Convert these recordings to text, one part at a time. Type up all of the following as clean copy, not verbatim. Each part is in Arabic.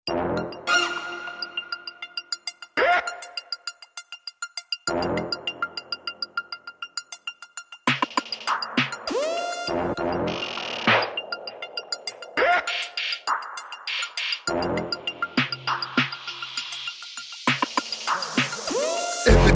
اهبد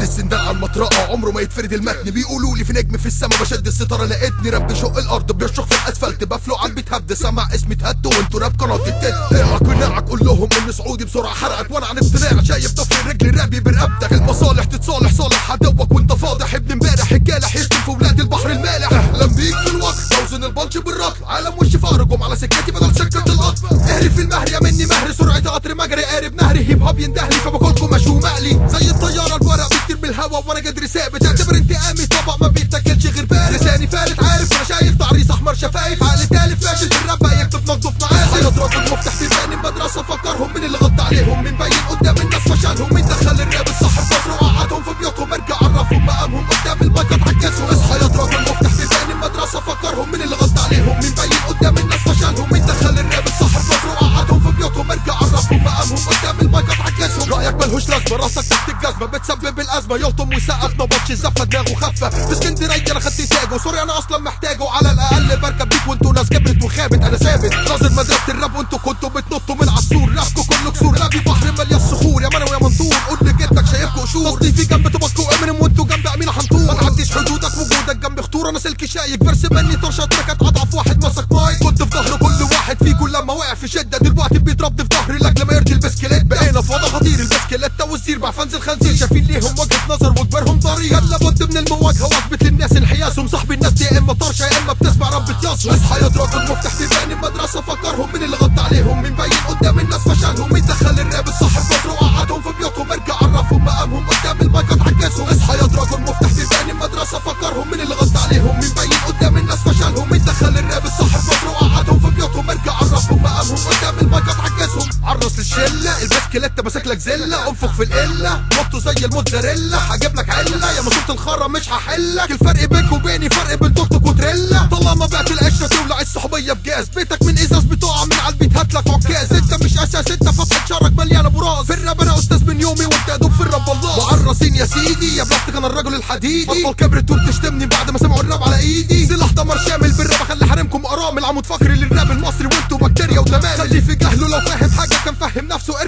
السندان على المطرقه عمره ما يتفرد المتن. بيقولوا لي في نجم في السما بشد الستاره لقيتني راب بشق الارض بيشق في الاسفلت بفلق على البيت هبد سمع اسمي اتهد وانتوا راب قناه التد. اقعد ونقعك قول لهم ان سعودي بسرعه حرقت وانا عن اقتناع شايف ضفر رجلي رابي برقبتك. المصالح تتصالح صالح عدوك وانت فاضح ابن امبارح الجالح يشتم في ولاد البحر المالح. اهلا بيك في الوقت توزن البنش بالرطل عالم وش فارقهم على سكتي بدل سكه القطر. اهري في المهر يا مني مهري سرعه قطر مجري قارب نهري هيب هوب يندهلي فباكلكم مشهو مقلي زي الطياره الورق بيطير بالهوا وانا قدري ثابت. اعتبر انتقامي طبق ما بيتاكلش غير بارد. لساني فالت عارف وانا شايف تعريس احمر شفايف عقلي تالف فاشل في الراب بقى يكتب نقده في معازف. يضرب المفتاح في بان المدرسه فكرهم مين اللي غطى عليهم مين باين قدام الناس فشلهم مين دخل الراب الصح في مصر وقعدهم في بيوتهم ارجع عرفهم مقامهم قدام المايك اتعكسوا. اصحى يضرب المفتاح في بان المدرسه فكرهم مين اللي غطى عليهم مين باين قدام الناس فشلهم مين دخل الراب الصح في مصر وقعدهم في بيوتهم ارجع عرفهم مقامهم قدام المايك اتعكسوا. رايك ملهوش لازمه راسك تحت الجزمه بتسبب الازمه يلطم ويسقف نبطش الزفه دماغه خفه. في اسكندريه انا خدت تاجه سوري انا اصلا محتاجه على الاقل بركب بيك وانتوا ناس كبرت وخابت انا ثابت ناظر مدرسه الراب وانتوا كنتوا بتنطوا من عالسور. رابكوا كله كسور رابي بحر مليان صخور يا منو يا منصور قول لجدك شايفكوا قشور. قصدي في جنب تبكوا امينيم وانتوا جنب امينه حنطور. ما تعديش حدودك وجودك جنب خطوره انا سلكي شايك برس مني طرشه تركت اضعف واحد مسك مايك. كنت في ظهر كل واحد فيكم لما وقع في شده دلوقتي بيضربني في ظهري لاجل ما يرضي البسكليت. بقينا في وضع خطير البسكليت والزير مع فنز الخنزير شايفين ليهم وجهه نظر وكبرهم طريق. كان لابد من المواجهه واثبت للناس انحياسهم صاحبي الناس دي يا اما طرشه يا اما بتسمع ربة ياس. اصحى يضرب المفتاح في بان المدرسه فكرهم مين اللي غطى عليهم مين باين قدام الناس فشلهم مين دخل الراب الصح في مصر وقعدهم في بيوتهم ارجع عرفهم مقامهم قدام المايك اتعكسوا. اصحى يضرب المفتاح في بان المدرسه فكرهم مين اللي غطى عليهم مين باين قدام الناس فشلهم مين دخل الراب الصح في مصر وقعدهم في بيوتهم ارجع عرفهم مقامهم قدام المايك اتعكسهم. عرس للشله البسكليت ماسك لك زله انفخ في القله نطوا زي الموتزاريلا هجيب لك عله يا مصوره الخرا مش هحلك. الفرق بينك وبيني فرق بين توك توك وتريلا. طالما بعت القشره تولع الصحوبيه بجاز بيتك من ازاز بتقع من على البيت هاتلك عكاز. انت مش اساس انت فتحه شرك مليانه براز. في الراب انا استاذ من يومي وانت يا دوب في الراب الله. معرسين يا سيدي يا بلاستيك انا الرجل الحديدي. اطفال كبرت وبتشتمني بعد ما سمعوا الراب على ايدي. سلاح دمر شامل بالراب اخلي حريمكم ارامل عمود فقري للراب المصري وانتوا بكتيريا وتمام. خلي في جهله لو فاهم حاجه كان فاهم نفسه